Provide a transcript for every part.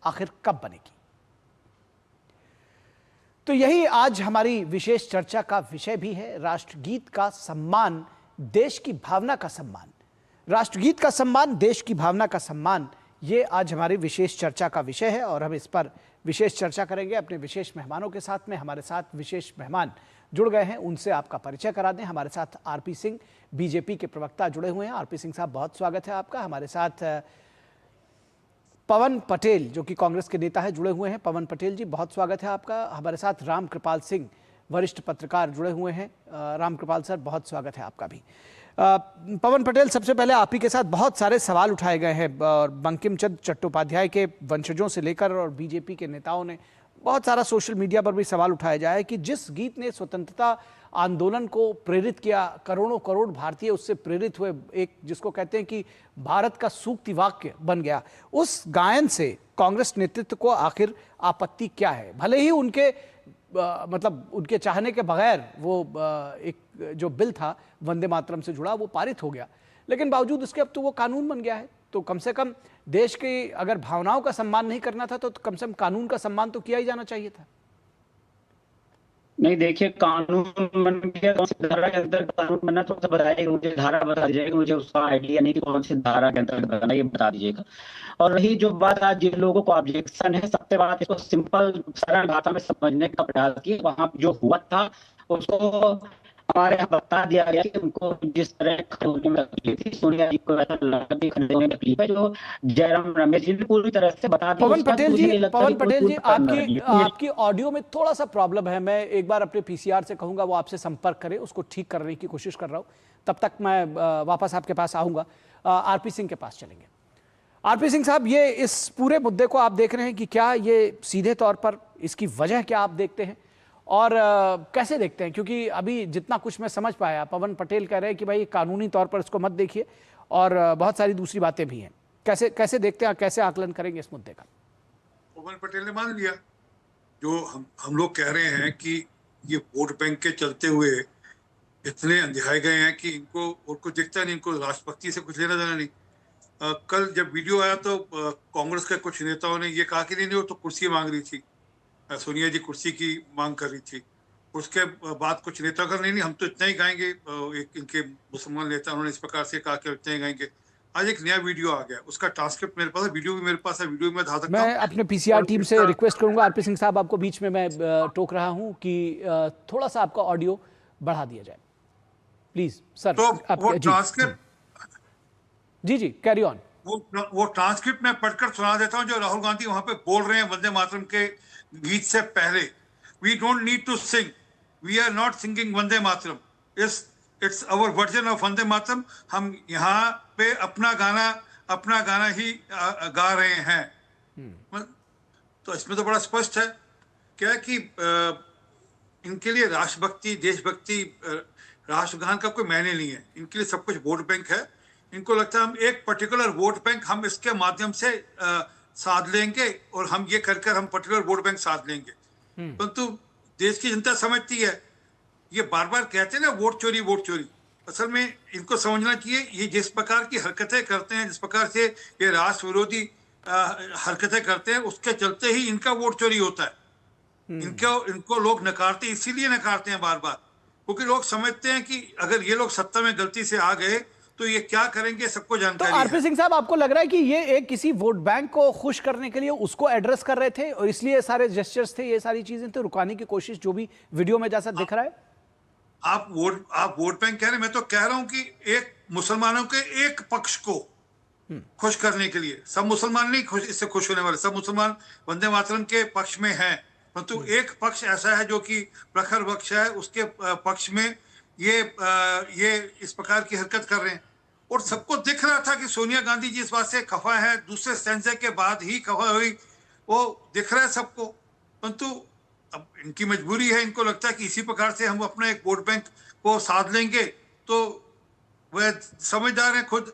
आखिर कब बनेगी? तो यही आज हमारी विशेष चर्चा का विषय भी है। राष्ट्रगीत का सम्मान, देश की भावना का सम्मान। राष्ट्रगीत का सम्मान, देश की भावना का सम्मान, ये आज हमारी विशेष चर्चा का विषय है और हम इस पर विशेष चर्चा करेंगे अपने विशेष मेहमानों के साथ में। हमारे साथ विशेष मेहमान जुड़ गए हैं, उनसे आपका परिचय करा दें। हमारे साथ आरपी सिंह, बीजेपी के प्रवक्ता जुड़े हुए हैं। आरपी सिंह साहब, बहुत स्वागत है आपका। हमारे साथ पवन पटेल, जो कि कांग्रेस के नेता है, जुड़े हुए हैं। पवन पटेल जी, बहुत स्वागत है आपका। हमारे साथ रामकृपाल सिंह, वरिष्ठ पत्रकार, जुड़े हुए हैं। रामकृपाल सर, बहुत स्वागत है आपका भी। पवन पटेल, सबसे पहले आप ही के साथ बहुत सारे सवाल उठाए गए हैं और बंकिम चंद्र चट्टोपाध्याय के वंशजों से लेकर और बीजेपी के नेताओं ने बहुत सारा सोशल मीडिया पर भी सवाल उठाया जाए कि जिस गीत ने स्वतंत्रता आंदोलन को प्रेरित किया, करोड़ों करोड़ भारतीय उससे प्रेरित हुए, एक जिसको कहते हैं कि भारत का सूक्ति वाक्य बन गया, उस गायन से कांग्रेस नेतृत्व को आखिर आपत्ति क्या है? भले ही उनके मतलब उनके चाहने के बगैर वो एक जो बिल था वंदे मातरम से जुड़ा, वो पारित हो गया, लेकिन बावजूद उसके अब तो वो कानून बन गया है। तो कम से कम देश की अगर भावनाओं का सम्मान नहीं करना था तो कम से कम कानून का सम्मान तो किया ही जाना चाहिए था। नहीं, देखिए, कानून बन गया, कौन सी धारा के अंतर्गत कानून बना तो बताइएगा, मुझे धारा बता दीजिएगा। मुझे उसका आइडिया नहीं कि कौन सी धारा के अंतर्गत बना, ये बता दीजिएगा। और रही जो बात, आज जिन लोगों को ऑब्जेक्शन है, सबसे बात इसको सिंपल सरल भाषा में समझने का प्रयास किए। वहां जो हुआ था उसको हमारे यहाँ बता दिया गया कि उनको जिस तरह खड़े होने में तकलीफ थी, सोनिया जी को ऐसा लगा कि खड़े होने में तकलीफ है, जो जयराम रमेश जी ने पूरी तरह से बता दिया। पवन पटेल जी, आपकी ऑडियो में थोड़ा सा प्रॉब्लम है। मैं एक बार अपने पीसीआर से कहूंगा वो आपसे संपर्क करें, उसको ठीक करने की कोशिश कर रहा हूं। तब तक मैं वापस आपके पास आऊंगा। आरपी सिंह के पास चलेंगे। आरपी सिंह साहब, ये इस पूरे मुद्दे को आप देख रहे हैं कि क्या ये सीधे तौर पर इसकी वजह क्या आप देखते हैं और कैसे देखते हैं? क्योंकि अभी जितना कुछ मैं समझ पाया, पवन पटेल कह रहे हैं कि भाई कानूनी तौर पर इसको मत देखिए और बहुत सारी दूसरी बातें भी हैं। कैसे देखते हैं, कैसे आकलन करेंगे इस मुद्दे का? पवन पटेल ने मान लिया जो हम लोग कह रहे हैं कि ये वोट बैंक के चलते हुए इतने अंधियाए गए हैं कि इनको और कुछ दिखता नहीं, इनको राष्ट्रभक्ति से कुछ लेना देना नहीं। कल जब वीडियो आया तो कांग्रेस के कुछ नेताओं ने ये कहा कि नहीं, वो तो कुर्सी मांग रही थी, सोनिया जी कुर्सी की मांग कर रही थी। उसके बाद कुछ नेता कर नहीं, हम तो इतना ही गाएंगे। एक इनके मुसलमान नेता, उन्होंने इस प्रकार से कहा कि इतना ही गाएंगे। आज एक नया वीडियो आ गया, उसका ट्रांसक्रिप्ट मेरे पास है, वीडियो भी मेरे पास है, वीडियो में था। मैं अपने पीसीआर टीम से रिक्वेस्ट करूंगा, आरपी सिंह साहब, आपको बीच में मैं टोक रहा हूं कि थोड़ा सा आपका ऑडियो बढ़ा दिया जाए प्लीज। सर, तो वो ट्रांसक्रिप्ट, जी कैरी ऑन। वो ट्रांसक्रिप्ट मैं पढ़कर सुना देता हूं जो राहुल गांधी वहां पे बोल रहे हैं वंदे मातरम के गीत से पहले। We don't need to sing, we are not singing Vande Mataram, it's our version of Vande Mataram. हम यहाँ पे अपना गाना ही गा रहे हैं। तो इसमें तो बड़ा स्पष्ट है क्या कि इनके लिए राष्ट्रभक्ति, देशभक्ति, राष्ट्रगान का कोई मायने नहीं है। इनके लिए सब कुछ वोट बैंक है। इनको लगता है हम एक पर्टिकुलर वोट बैंक हम इसके माध्यम से साध लेंगे और हम ये कर हम पर्टिकुलर वोट बैंक साध लेंगे। परंतु देश की जनता समझती है, ये बार बार कहते हैं ना वोट चोरी। असल में इनको समझना चाहिए, ये जिस प्रकार की हरकतें करते हैं, जिस प्रकार से ये राष्ट्र विरोधी हरकतें करते हैं, उसके चलते ही इनका वोट चोरी होता है। इनको लोग नकारते, इसीलिए नकारते हैं बार बार, क्योंकि लोग समझते हैं कि अगर ये लोग सत्ता में गलती से आ गए तो ये क्या करेंगे, सबको जानकारी है। तो आरपी सिंह साहब, आपको लग रहा है कि ये एक किसी वोट बैंक को खुश करने के लिए उसको एड्रेस कर रहे थे और इसलिए सारे जेस्चर्स थे, ये सारी चीजें थे, रुकाने की कोशिश, जो भी वीडियो में जैसा दिख रहा है? आप वोट बैंक कह रहे हैं, मैं तो कह रहा हूं कि एक मुसलमानों के एक पक्ष को खुश करने के लिए, सब मुसलमान नहीं इससे खुश होने वाले, सब मुसलमान वंदे मातरम के पक्ष में हैं, परंतु एक पक्ष ऐसा है जो कि प्रखर पक्ष है, उसके पक्ष में ये इस प्रकार की हरकत कर रहे हैं। और सबको दिख रहा था कि सोनिया गांधी जी इस बात से खफा है, दूसरे स्टैंजा के बाद ही खफा हुई, वो दिख रहा है सबको। परंतु अब इनकी मजबूरी है, इनको लगता है कि इसी प्रकार से हम अपना एक वोट बैंक को साध लेंगे। तो वह समझदार हैं, खुद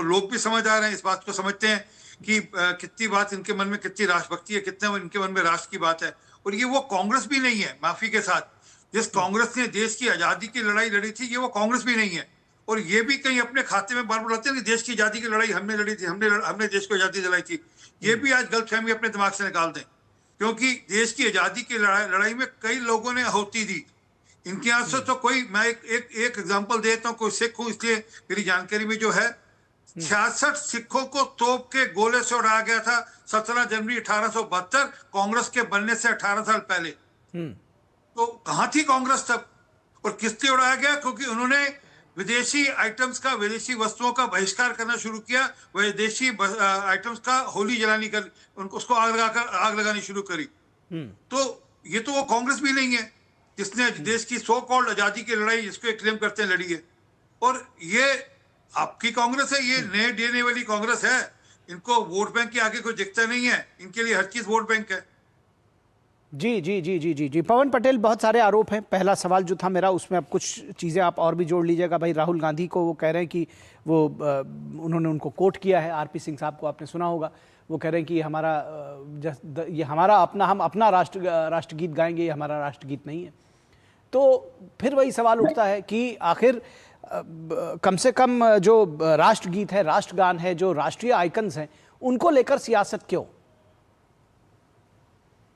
लोग भी समझदार हैं, इस बात को समझते हैं कि कितनी बात इनके मन में, कितनी राष्ट्रभक्ति है, कितने इनके मन में राष्ट्र की बात है। और ये वो कांग्रेस भी नहीं है, माफी के साथ, जिस कांग्रेस ने देश की आजादी की लड़ाई लड़ी थी, ये वो कांग्रेस भी नहीं है। और ये भी कहीं अपने खाते में बार बार लाते हैं कि देश की आजादी की लड़ाई हमने लड़ी थी, हमने देश को आजादी दिलाई थी। ये भी आज गलतफहमी अपने दिमाग से निकाल दें, क्योंकि देश की आजादी की लड़ाई में कई लोगों ने आहुति दी। इनके यहाँ से तो कोई, मैं एक एग्जांपल देता हूँ, कोई सिख हूँ इसलिए मेरी जानकारी में जो है 66 सिखों को तोप के गोले से उड़ाया गया था 17 जनवरी 1872, कांग्रेस के बनने से 18 साल पहले। तो कहां थी कांग्रेस तब, और किस लिए उड़ाया गया? क्योंकि उन्होंने विदेशी आइटम्स का, विदेशी वस्तुओं का बहिष्कार करना शुरू किया, विदेशी आइटम्स का होली जलानी कर, उनको उसको आग लगानी शुरू करी। तो ये तो वो कांग्रेस भी नहीं है जिसने देश की सो कॉल्ड आजादी की लड़ाई, जिसको क्लेम करते हैं, लड़ी है। और ये आपकी कांग्रेस है, ये नए डीएनए वाली कांग्रेस है। इनको वोट बैंक के आगे कोई दिखता नहीं है, इनके लिए हर चीज वोट बैंक है। जी जी जी जी जी जी पवन पटेल, बहुत सारे आरोप हैं। पहला सवाल जो था मेरा, उसमें अब कुछ चीज़ें आप और भी जोड़ लीजिएगा। भाई राहुल गांधी को वो कह रहे हैं कि वो उन्होंने उनको कोट किया है, आरपी सिंह साहब को आपने सुना होगा, वो कह रहे हैं कि ये हमारा अपना, हम अपना राष्ट्रगीत गाएंगे, ये हमारा राष्ट्रगीत नहीं है। तो फिर वही सवाल उठता है कि आखिर कम से कम जो राष्ट्रगीत है, राष्ट्रगान है, जो राष्ट्रीय आइकन्स हैं, उनको लेकर सियासत क्यों?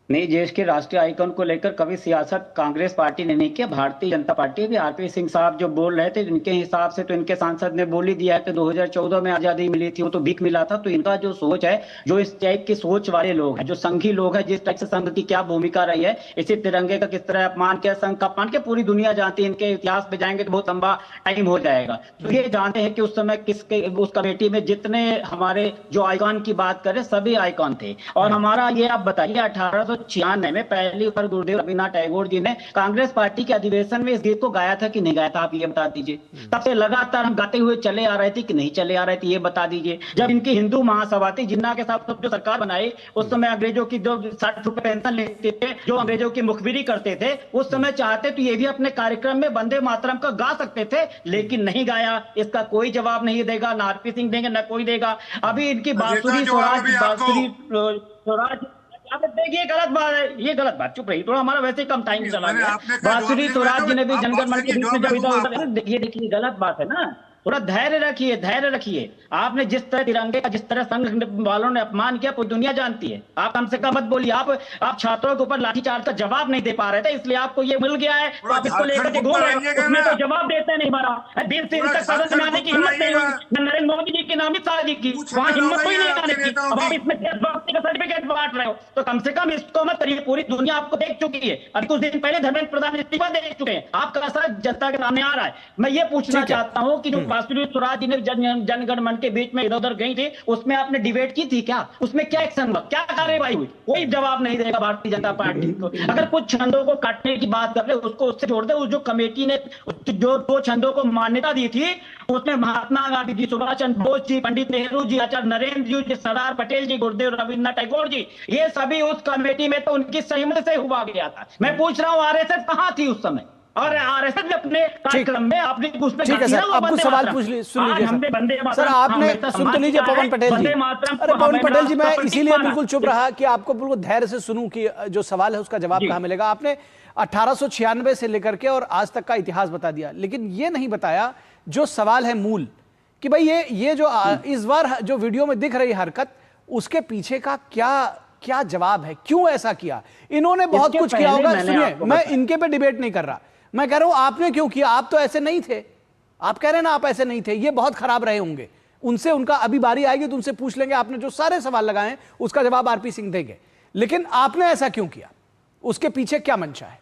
नहीं, देश के राष्ट्रीय आइकन को लेकर कभी सियासत कांग्रेस पार्टी ने नहीं किया, भारतीय जनता पार्टी भी। आरपी सिंह साहब जो बोल रहे थे, इनके हिसाब से तो इनके सांसद ने बोल ही दिया है कि 2014 में आजादी मिली थी, वो तो भीख मिला था। तो इनका जो सोच है, जो इस टाइप की सोच वाले लोग हैं, जो संघी लोग हैं, जिस टाइप से संघ की क्या भूमिका रही है, इसी तिरंगे का किस तरह अपमान किया, संघ का अपमान किया, पूरी दुनिया जानती है। इनके इतिहास पे जाएंगे तो बहुत लंबा टाइम हो जाएगा। तो ये जानते हैं कि उस समय किसके, उस कमेटी में जितने हमारे जो आइकॉन की बात करें, सभी आइकॉन थे। और हमारा ये आप बताइए, 1896 में पहली बार गुरुदेव रविन्द्रनाथ टैगोर जी ने कांग्रेस पार्टी के अधिवेशन में इस गीत को गाया था कि नहीं गाया था, आप ये बता दीजिए। तब से लगातार हम गाते हुए चले आ रहे थे कि नहीं चले आ रहे थे, ये बता दीजिए। जब इनकी हिंदू महासभा थी, जिन्ना के साथ जो सरकार बनाई, उस समय अंग्रेजों की जो 60 रुपए पेंशन लेते थे, जो अंग्रेजों की मुखबिरी करते थे, उस समय चाहते तो ये भी अपने कार्यक्रम में वंदे मातरम का गा सकते थे, लेकिन नहीं गाया। इसका कोई जवाब नहीं देगा, ना आरपी सिंह देंगे, ना कोई देगा। अभी इनकी बांसुरी स्वराज देखिए, गलत बात है, ये गलत बात। चुप रही थोड़ा, हमारा वैसे ही कम टाइम चला गया। बांसुरी स्वराज जी ने भी जनगण मन के बीच में जब इधर, देखिए गलत बात है ना। थोड़ा धैर्य रखिए, धैर्य रखिए। आपने जिस तरह तिरंगे का, जिस तरह संघ वालों ने अपमान किया, पूरी दुनिया जानती है। आप कम से कम मत बोलिए। आप छात्रों के ऊपर लाठीचार्ज का जवाब नहीं दे पा रहे थे, इसलिए आपको ये मिल गया है, तो आप इसको लेकर के घूम रहे हो। उसमें तो जवाब देते नहीं हमारा। दिल से तक सदन में आने की हिम्मत नहीं हुई, नरेंद्र मोदी जी की, ना अमित शाह जी की, वहां हिम्मत कोई नहीं आने की। अब आप इसमें देशभक्ति का सर्टिफिकेट बांट रहे हो, तो कम से कम इसको मत करिए। पूरी दुनिया आपको देख चुकी है। अभी कुछ दिन पहले धर्मेंद्र प्रधान इस्तीफा दे चुके हैं, आपका असर जनता के सामने आ रहा है। मैं ये पूछना चाहता हूँ कि जो बांसुरी स्वराज जी ने जनगण मन के बीच में इधर उधर गई थी, उसमें आपने डिबेट की थी क्या? उसमें क्या एक्शन हुआ, क्या कार्यवाही हुई? कोई जवाब नहीं देगा भारतीय जनता पार्टी को। अगर कुछ छंदों को काटने की बात कर रहे, उसको उससे जोड़ दे। उस जो कमेटी ने जो 2 छंदों को मान्यता दी थी, उसमें महात्मा गांधी जी, सुभाष चंद्र बोस जी, पंडित नेहरू जी, आचार्य नरेंद्र जी, सरदार पटेल जी, गुरुदेव रविन्द्रनाथ टैगोर जी, ये सभी उस कमेटी में तो उनकी सहमति से हुआ गया था। मैं पूछ रहा हूँ, आरएसएस कहां थी उस समय? और आरएसएस ने अपने कार्यक्रम में आपने उसमें, ठीक है सर, अब कुछ सवाल पूछ लीजिए, सुन लीजिए सर। आपने सुन तो लीजिए पवन पटेल जी। अरे पवन पटेल जी, मैं इसीलिए बिल्कुल चुप रहा कि आपको बिल्कुल धैर्य से सुनूं कि जो सवाल है उसका जवाब कहां मिलेगा। आपने 1896 से लेकर के और आज तक का इतिहास बता दिया, लेकिन ये नहीं बताया जो सवाल है मूल, कि भाई ये जो इस बार जो वीडियो में दिख रही हरकत, उसके पीछे का क्या जवाब है, क्यों ऐसा किया? इन्होंने बहुत कुछ किया होगा। सुनिए, मैं इनके पे डिबेट नहीं कर रहा, मैं कह रहा हूं आपने क्यों किया। आप तो ऐसे नहीं थे, आप कह रहे हैं ना आप ऐसे नहीं थे, ये बहुत खराब रहे होंगे। उनसे, उनका अभी बारी आएगी तो उनसे पूछ लेंगे। आपने जो सारे सवाल लगाए हैं उसका जवाब आरपी सिंह देंगे, लेकिन आपने ऐसा क्यों किया, उसके पीछे क्या मंशा है?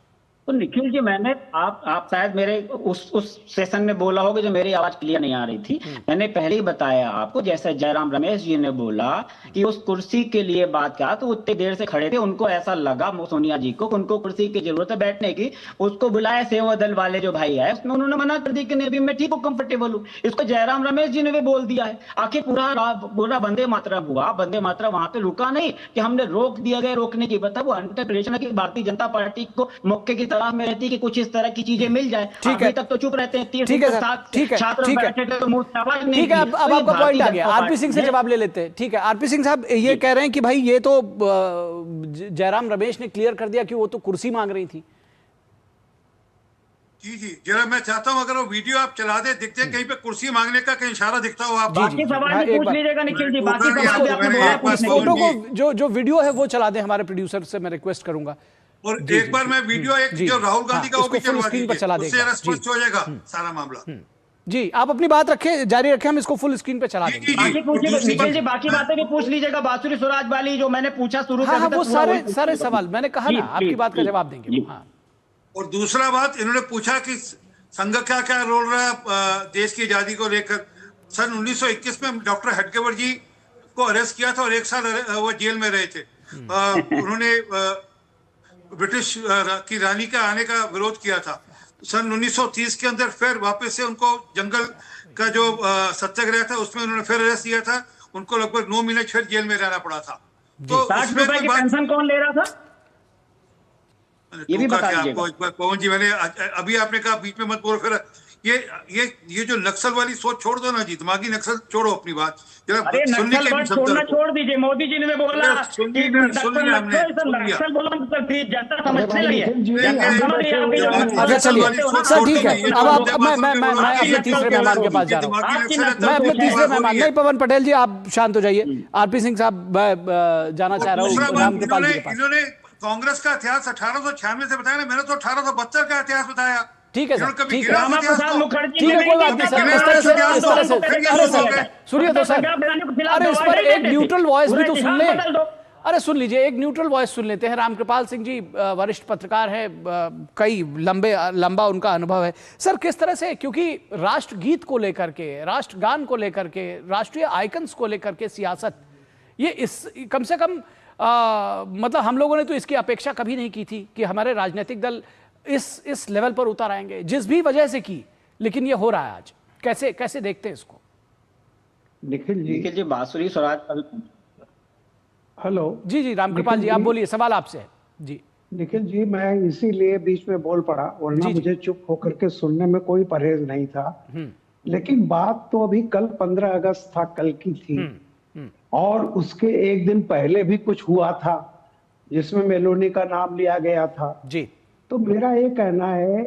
तो निखिल जी, मैंने आप शायद मेरे उस सेशन में बोला होगा जो मेरी आवाज क्लियर नहीं आ रही थी। मैंने पहले ही बताया आपको, जैसे जयराम रमेश जी ने बोला कि उस कुर्सी के लिए बात किया, तो उतने देर से खड़े थे, उनको ऐसा लगा सोनिया जी को, उनको कुर्सी की जरूरत है बैठने की। उसको बुलाया सेवा दल वाले जो भाई है, उसमें उन्होंने मना कर दी कि नहीं, मैं ठीक हूँ, कंफर्टेबल हूँ। इसको जयराम रमेश जी ने भी बोल दिया है। आखिर पूरा वंदे मातरम हुआ, वंदे मातरम वहां पे रुका नहीं कि हमने रोक दिया गया। रोकने की बता, वो इंटरप्रिटेशन की भारतीय जनता पार्टी को मौके की तलाश में रहती है कि कुछ इस तरह की चीजें मिल जाए। अभी तक तो चुप रहते हैं। ठीक है, ठीक है, ठीक है। अब आपका पॉइंट आ गया, आरपी सिंह से जवाब ले लेते हैं। ठीक है, आरपी सिंह साहब ये कह रहे हैं कि भाई ये तो जयराम रमेश ने क्लियर कर दिया कि वो तो कुर्सी मांग रही थी। जी जरा मैं चाहता हूँ अगर वो वीडियो आप चला दे, दिखते कहीं पे कुर्सी मांगने का कहीं इशारा दिखता हो आप। बाकी सवाल भी पूछ लीजिएगा निखिल जी, बाकी सवाल भी आपने मैंने बोला एक बार पूछने फोटो के को जो वीडियो है वो चला दें, हमारे प्रोड्यूसर से मैं रिक्वेस्ट करूंगा। और एक बार मैं वीडियो एक जो राहुल गांधी का वो भी चलवा स्क्रीन पर चला दीजिए, उससे देगा। स्पष्ट हो जाएगा सारा मामला। जी आप अपनी बात रखें, जारी रखें, हम इसको फुल स्क्रीन पे चला देंगे। बाकी पूछिए निखिल जी, बाकी बातें भी पूछ लीजिएगा, बांसुरी स्वराज वाली जो मैंने पूछा शुरू हाँ से हाँ, अभी वो तक पूरा वही सारे सवाल मैंने कहा ना, आपकी बात का जवाब देंगे। हाँ और दूसरा बात, इन्होंने पूछा कि संघ का क्या रोल रहा देश की आजादी को लेकर। सन 1921 में डॉक्टर हेडगेवर जी को अरेस्ट किया था और 1 साल वो जेल में रहे थे। उन्होंने ब्रिटिश की रानी का आने का विरोध किया था। सन 1930 के अंदर फिर वापस से उनको जंगल का जो सत्याग्रह था उसमें उन्होंने फिर अरेस्ट किया था। उनको लगभग 9 महीने फिर जेल में रहना पड़ा था। तो 60 रुपए की पेंशन कौन ले रहा था, ये भी बता दीजिएगा। आपको पवन जी, मैंने अभी आपने कहा बीच में मत बोलो, फिर ये जो नक्सल वाली सोच छोड़ दो ना जी, दिमागी नक्सल छोड़ो अपनी बात। अरे नक्सल बात छोड़ना छोड़ दीजिए, मोदी जी ने बोला कि नक्सल बोला तो फिर जनता समझने लगी है। अच्छा चलिए सर, ठीक है। अब मैं अपने तीसरे मेहमान के पास जा रहा हूँ। मैं अपने तीसरे मेहमान, नहीं पवन पटेल जी आप शांत हो जाइए। आरपी सिंह साहब जाना चाह रहा हूँ रामकृपाल जी के पास। इन्होंने कांग्रेस का इतिहास 1896 से बताया ना, मैंने तो 1872 का इतिहास बताया। ठीक है सर, ठीक है, श्यामा प्रसाद मुखर्जी ठीक है, कोई बात नहीं सर। इस तरह से अरे सर सुनिए तो सर, अरे इस पर एक न्यूट्रल वॉइस भी तो सुन ले। अरे सुन लीजिए, एक न्यूट्रल वॉइस सुन लेते हैं। रामकृपाल सिंह जी वरिष्ठ पत्रकार है, कई लंबा उनका अनुभव है। सर किस तरह से, क्योंकि राष्ट्रगीत को लेकर के, राष्ट्रगान को लेकर के, राष्ट्रीय आइकन्स को लेकर के सियासत, ये इस कम से कम मतलब हम लोगों ने तो इसकी अपेक्षा कभी नहीं की थी कि हमारे राजनीतिक दल इस लेवल पर उतर आएंगे, जिस भी वजह से की, लेकिन ये हो रहा है आज। कैसे देखते हैं इसको? निखिल जी बांसुरी स्वराज। हेलो जी रामकृपाल जी आप बोलिए, सवाल आपसे है जी। निखिल जी, मैं इसीलिए बीच में बोल पड़ा, वरना मुझे चुप होकर के सुनने में कोई परहेज नहीं था। लेकिन बात तो अभी कल 15 अगस्त था, कल की थी, और उसके एक दिन पहले भी कुछ हुआ था जिसमें मेलोनी का नाम लिया गया था जी। तो मेरा ये कहना है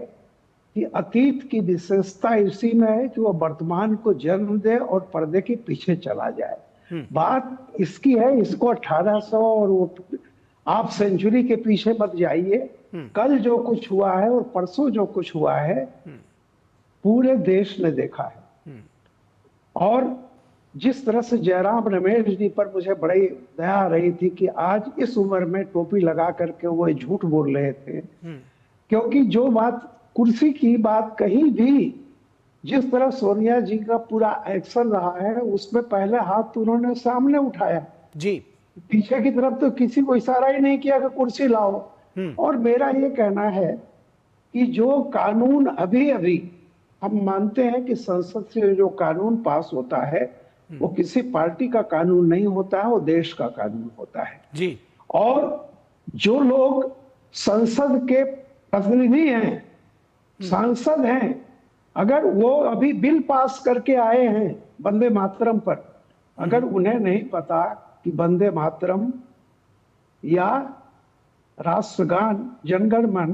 कि अतीत की विशेषता इसी में है कि वो वर्तमान को जन्म दे और पर्दे के पीछे चला जाए। बात इसकी है, इसको 1800 और वो आप सेंचुरी के पीछे मत जाइए। कल जो कुछ हुआ है और परसों जो कुछ हुआ है पूरे देश ने देखा है। और जिस तरह से जयराम रमेश जी पर मुझे बड़ी दया आ रही थी कि आज इस उम्र में टोपी लगा करके वो झूठ बोल रहे थे, क्योंकि जो बात कुर्सी की बात कहीं भी, जिस तरह सोनिया जी का पूरा एक्शन रहा है उसमें पहले हाथ तो उन्होंने सामने उठाया जी, पीछे की तरफ तो किसी को इशारा ही नहीं किया कि कुर्सी लाओ। और मेरा ये कहना है कि जो कानून अभी हम मानते हैं कि संसद से जो कानून पास होता है वो किसी पार्टी का कानून नहीं होता है, वो देश का कानून होता है जी। और जो लोग संसद के प्रतिनिधि हैं, सांसद हैं, अगर वो अभी बिल पास करके आए हैं वंदे मातरम पर, अगर उन्हें नहीं पता कि वंदे मातरम या राष्ट्रगान जनगण मन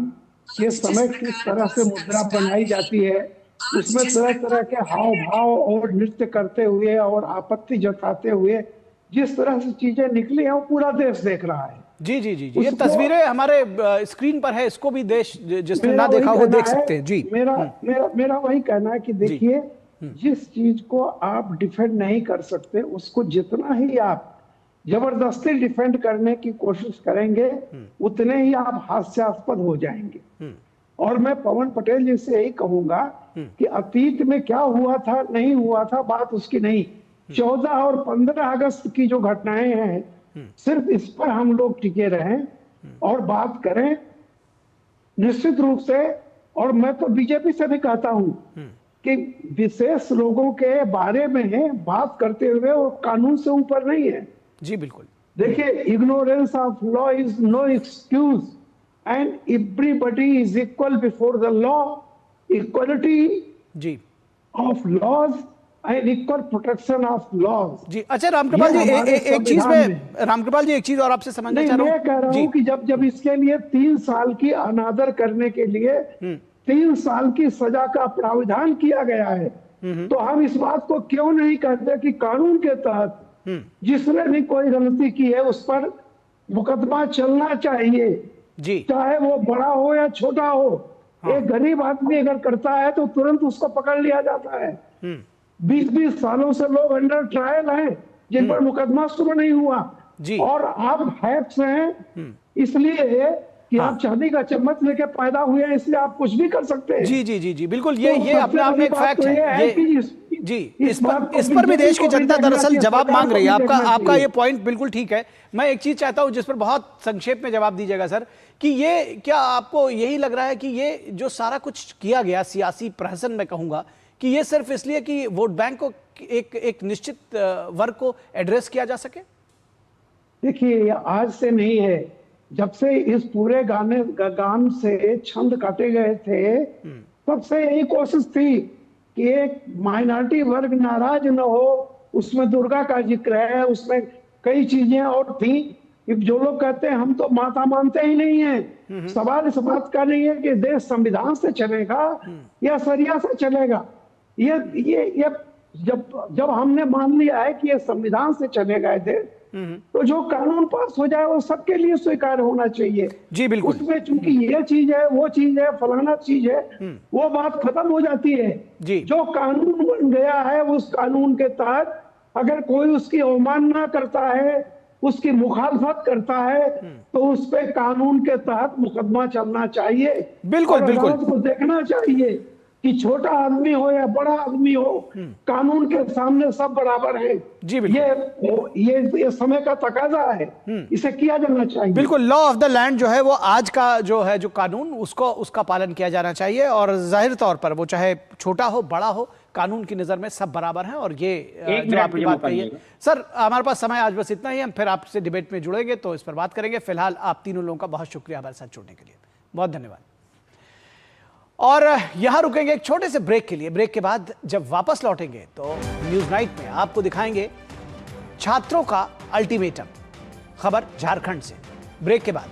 के समय किस तरह से मुद्रा बनाई जाती है, उसमें तरह तरह के हाव भाव और नृत्य करते हुए और आपत्ति जताते हुए जिस तरह से चीजें निकली हैं वो पूरा देश देख रहा है। जी ये तस्वीरें हमारे स्क्रीन पर है, इसको भी देश जिसने ना देखा वो देख सकते हैं जी। मेरा वही कहना है कि देखिए, जिस चीज को आप डिफेंड नहीं कर सकते उसको जितना ही आप जबरदस्ती डिफेंड करने की कोशिश करेंगे उतने ही आप हास्यास्पद हो जाएंगे। और मैं पवन पटेल जी से यही कहूंगा कि अतीत में क्या हुआ था नहीं हुआ था बात उसकी नहीं, 14 और 15 अगस्त की जो घटनाएं हैं सिर्फ इस पर हम लोग टिके रहें और बात करें निश्चित रूप से। और मैं तो बीजेपी से भी कहता हूं कि विशेष लोगों के बारे में बात करते हुए वो कानून से ऊपर नहीं है जी। बिल्कुल देखिए, ignorance of law is no excuse and everybody is equal before the law, equality जी of laws and equal protection of laws जी। अच्छा रामकृपाल जी एक चीज में, रामकृपाल जी एक चीज और आपसे समझना चाह रहा हूं। मैं कह रहा हूं कि जब इसके लिए 3 साल की अनादर करने के लिए 3 साल की सजा का प्रावधान किया गया है। तो हम इस बात को क्यों नहीं कहते कि कानून के तहत जिसने भी कोई गलती की है उस पर मुकदमा चलना चाहिए, जी चाहे वो बड़ा हो या छोटा हो। एक गरीब आदमी अगर करता है तो तुरंत उसको पकड़ लिया जाता है। 20-20 सालों से लोग अंडर ट्रायल हैं जिन पर मुकदमा शुरू नहीं हुआ। जी। और आप हैक्स हैं इसलिए कि आप चांदी का चम्मच लेके पैदा हुए हैं, इसलिए आप कुछ भी कर सकते हैं। जी जी जी जी बिल्कुल, ये तो अपने आप में एक सबसे बड़ी बात फैक्ट तो है। ये ये कि जी इस बात को इस पर भी देश की बीजेपी को जनता भी देखना दरअसल चाहिए, जवाब सरकार मांग रही है। को भी आपका देखना आपका चाहिए। ये पॉइंट बिल्कुल ठीक है। मैं एक चीज चाहता हूं जिस पर बहुत संक्षेप में जवाब दीजिएगा सर, कि ये क्या आपको यही लग रहा है कि ये जो सारा कुछ किया गया सियासी प्रहसन में कहूंगा कि ये सिर्फ इसलिए कि वोट बैंक को एक निश्चित वर्ग को एड्रेस किया जा सके? देखिए, आज से नहीं है, जब से इस पूरे गान से छंद काटे गए थे तब से यही कोशिश थी कि एक माइनॉरिटी वर्ग नाराज न हो। उसमें दुर्गा का जिक्र है, उसमें कई चीजें और थी। जो लोग कहते हैं हम तो माता मानते ही नहीं है, सवाल इस बात का नहीं है कि देश संविधान से चलेगा या शरिया से चलेगा। ये जब हमने मान लिया है कि ये संविधान से चलेगा देश, तो जो कानून पास हो जाए वो सबके लिए स्वीकार होना चाहिए। जी बिल्कुल। उसमें चूंकि ये चीज है, वो चीज है, फलाना चीज है, वो बात खत्म हो जाती है। जी। जो कानून बन गया है उस कानून के तहत अगर कोई उसकी अवमानना करता है, उसकी मुखालफत करता है, तो उस पे कानून के तहत मुकदमा चलना चाहिए। बिल्कुल और बिल्कुल। अदालत को देखना चाहिए कि छोटा आदमी हो या बड़ा आदमी हो, कानून के सामने सब बराबर हैं। जी बिल्कुल। ये समय का तकाजा है, इसे किया जाना चाहिए। बिल्कुल, लॉ ऑफ द लैंड जो है वो आज का जो है जो कानून उसका पालन किया जाना चाहिए, और जाहिर तौर पर वो चाहे छोटा हो बड़ा हो, कानून की नजर में सब बराबर हैं। और ये जो आपकी बात कही है सर, हमारे पास समय आज बस इतना ही। हम फिर आपसे डिबेट में जुड़ेंगे तो इस पर बात करेंगे। फिलहाल आप तीनों लोगों का बहुत शुक्रिया हमारे साथ जुड़ने के लिए, बहुत धन्यवाद। और यहां रुकेंगे एक छोटे से ब्रेक के लिए। ब्रेक के बाद जब वापस लौटेंगे तो न्यूज नाइट में आपको दिखाएंगे छात्रों का अल्टीमेटम, खबर झारखंड से। ब्रेक के बाद